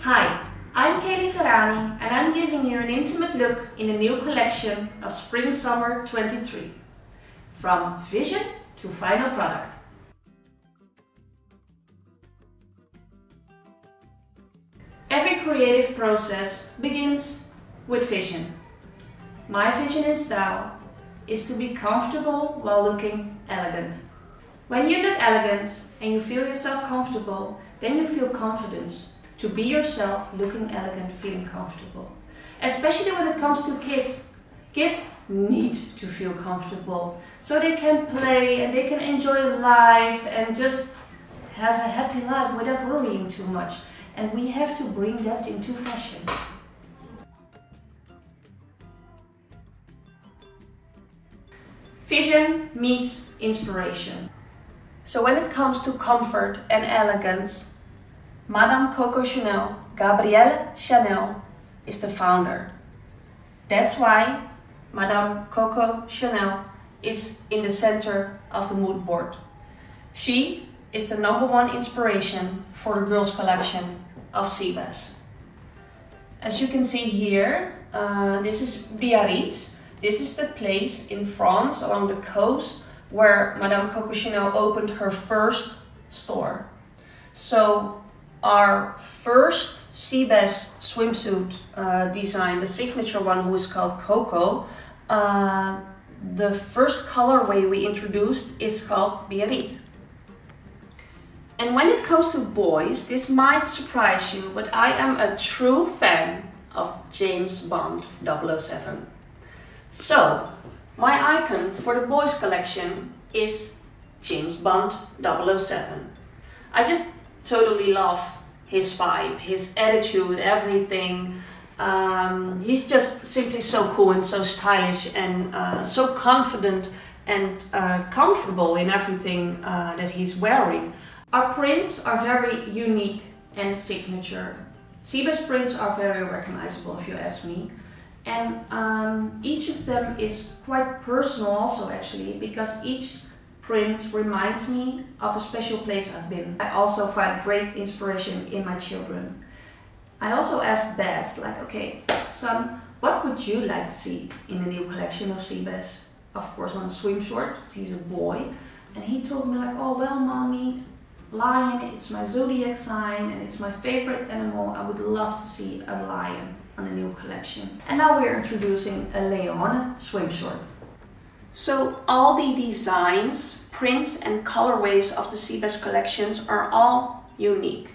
Hi, I'm Kaylee Ferrani and I'm giving you an intimate look in the new collection of Spring-Summer 23. From vision to final product. Every creative process begins with vision. My vision in style is to be comfortable while looking elegant. When you look elegant and you feel yourself comfortable, then you feel confidence to be yourself, looking elegant, feeling comfortable. Especially when it comes to kids. Kids need to feel comfortable so they can play and they can enjoy life and just have a happy life without worrying too much. And we have to bring that into fashion. Vision meets inspiration. So when it comes to comfort and elegance, Madame Coco Chanel, Gabrielle Chanel, is the founder. That's why Madame Coco Chanel is in the center of the mood board. She is the #1 inspiration for the girls' collection of Seabass. As you can see here, this is Biarritz. This is the place in France along the coast where Madame Coco Chanel opened her first store. So our first Seabass swimsuit design, the signature one, who is called Coco, the first colorway we introduced is called Biarritz. And when it comes to boys, this might surprise you, but I am a true fan of James Bond 007. So, my icon for the boys collection is James Bond 007. I just totally love his vibe, his attitude, everything. He's just simply so cool and so stylish and so confident and comfortable in everything that he's wearing. Our prints are very unique and signature. Seabass prints are very recognizable if you ask me. And each of them is quite personal also actually, because each print reminds me of a special place I've been. I also find great inspiration in my children. I also asked Baz, like, okay, son, what would you like to see in the new collection of Seabass? Of course on a swim short, he's a boy. And he told me like, oh well mommy, lion, it's my zodiac sign and it's my favorite animal. I would love to see a lion on a new collection. And now we're introducing a Leone swim short. So all the designs, prints and colorways of the Seabass collections are all unique.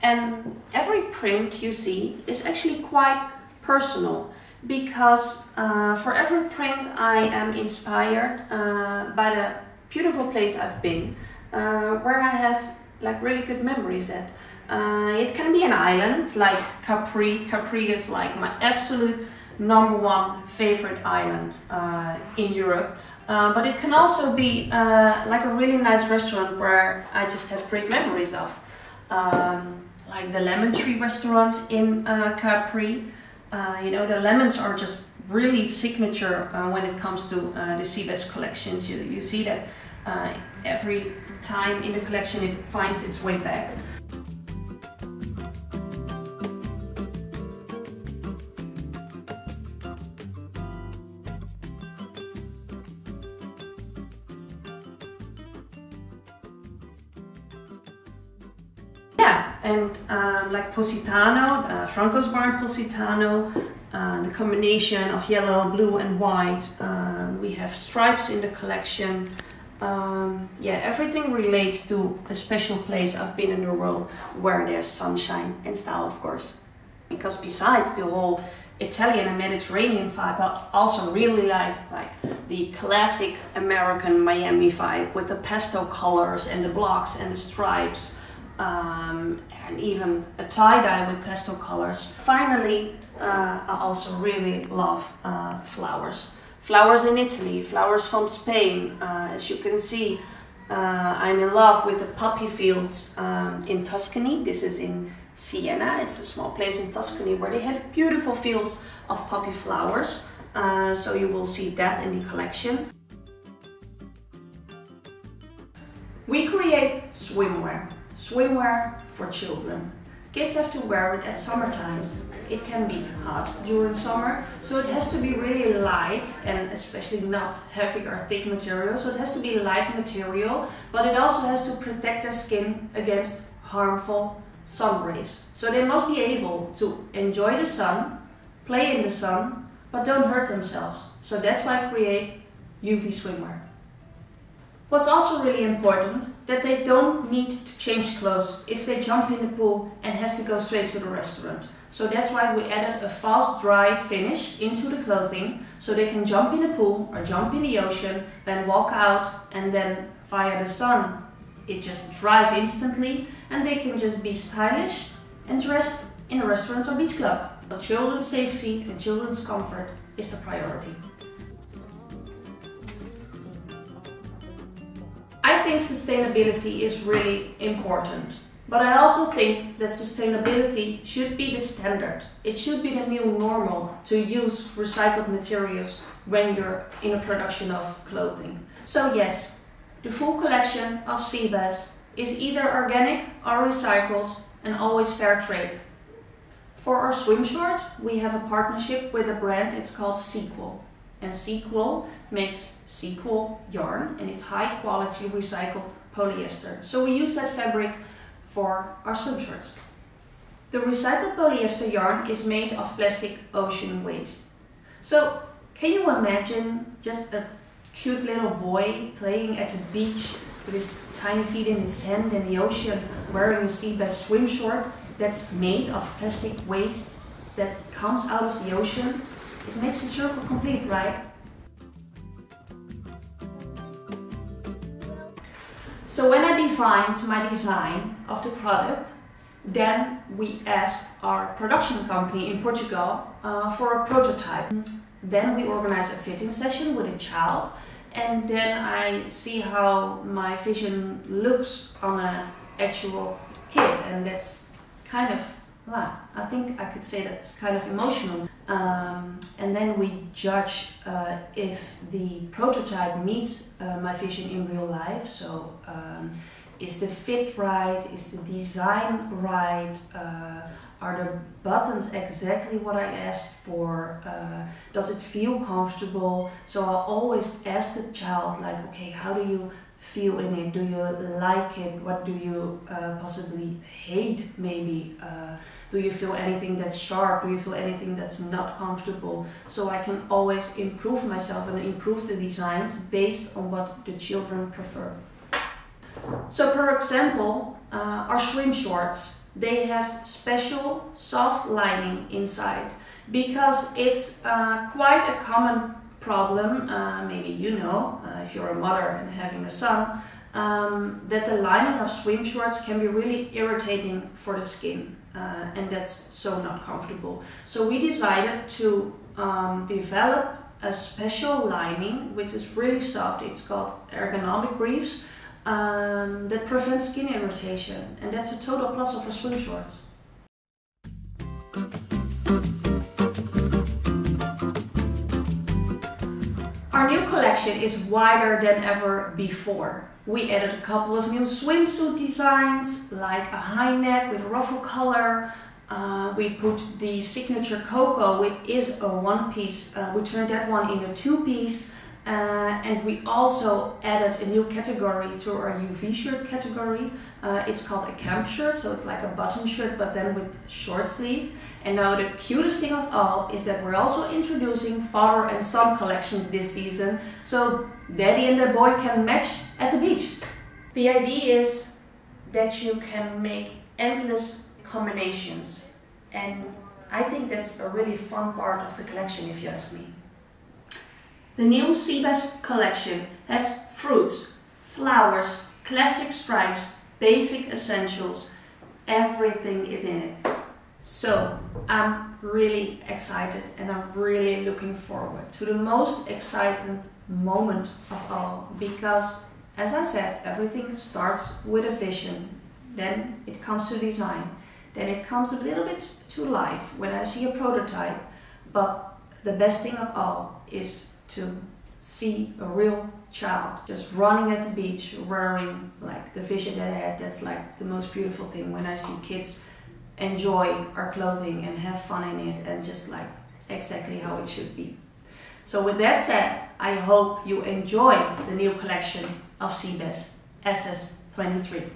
And every print you see is actually quite personal, because for every print I am inspired by the beautiful place I've been, where I have like really good memories at. It can be an island like Capri. Capri is like my absolute #1 favorite island in Europe. But it can also be like a really nice restaurant where I just have great memories of. Like the Lemon Tree restaurant in Capri. You know, the lemons are just really signature when it comes to the Seabass collections. You see that every time in the collection it finds its way back. Yeah, and like Positano, Franco's wearing Positano, the combination of yellow, blue and white. We have stripes in the collection. Yeah, everything relates to a special place I've been in the world where there's sunshine and style, of course. Because besides the whole Italian and Mediterranean vibe, I also really like the classic American Miami vibe with the pastel colors and the blocks and the stripes. And even a tie-dye with pastel colors. Finally, I also really love flowers. Flowers in Italy, flowers from Spain. As you can see, I'm in love with the poppy fields in Tuscany. This is in Siena. It's a small place in Tuscany where they have beautiful fields of poppy flowers. So you will see that in the collection. We create swimwear. Swimwear for children. Kids have to wear it at summer times. It can be hot during summer, so it has to be really light and especially not heavy or thick material. So it has to be light material, but it also has to protect their skin against harmful sun rays. So they must be able to enjoy the sun, play in the sun, but don't hurt themselves. So that's why I create UV swimwear. What's also really important, that they don't need to change clothes if they jump in the pool and have to go straight to the restaurant. So that's why we added a fast dry finish into the clothing, so they can jump in the pool or jump in the ocean, then walk out, and then via the sun it just dries instantly and they can just be stylish and dressed in a restaurant or beach club. So children's safety and children's comfort is the priority. I think sustainability is really important, but I also think that sustainability should be the standard. It should be the new normal to use recycled materials when you're in a production of clothing. So yes, the full collection of Seabass is either organic or recycled and always fair trade. For our swim short, we have a partnership with a brand, it's called Sequel. And Sequel makes Sequel yarn and it's high quality recycled polyester. So we use that fabric for our swim shorts. The recycled polyester yarn is made of plastic ocean waste. So can you imagine just a cute little boy playing at the beach with his tiny feet in the sand and the ocean, wearing a Seabass swim short that's made of plastic waste that comes out of the ocean? It makes the circle complete, right? So when I defined my design of the product, then we asked our production company in Portugal for a prototype. Then we organized a fitting session with a child, and then I see how my vision looks on an actual kid, and that's kind of, I think I could say that's kind of emotional. And then we judge if the prototype meets my vision in real life. So is the fit right? Is the design right? Are the buttons exactly what I asked for? Does it feel comfortable? So I always ask the child, like, okay, how do you feel in it? Do you like it? What do you possibly hate maybe? Do you feel anything that's sharp? Do you feel anything that's not comfortable? So I can always improve myself and improve the designs based on what the children prefer. So for example, our swim shorts, they have special soft lining inside because it's quite a common problem, maybe you know, if you're a mother and having a son, that the lining of swim shorts can be really irritating for the skin. And that's so not comfortable. So we decided to develop a special lining which is really soft. It's called ergonomic briefs that prevents skin irritation, and that's a total plus of our swim shorts. Our new collection is wider than ever before. We added a couple of new swimsuit designs, like a high neck with ruffle color. We put the signature Coco, which is a one-piece. We turned that one into a two-piece. And we also added a new category to our UV shirt category. It's called a camp shirt, so it's like a button shirt but then with short sleeve. And now the cutest thing of all is that we're also introducing father and son collections this season, so daddy and the boy can match at the beach. The idea is that you can make endless combinations, and I think that's a really fun part of the collection, if you ask me. The new Seabass collection has fruits, flowers, classic stripes, basic essentials. Everything is in it. So I'm really excited and I'm really looking forward to the most exciting moment of all, because as I said, everything starts with a vision, then it comes to design, then it comes a little bit to life when I see a prototype, but the best thing of all is to see a real child just running at the beach wearing like the vision that I had. That's like the most beautiful thing when I see kids enjoy our clothing and have fun in it, and just like exactly how it should be. So with that said, I hope you enjoy the new collection of Seabass SS23.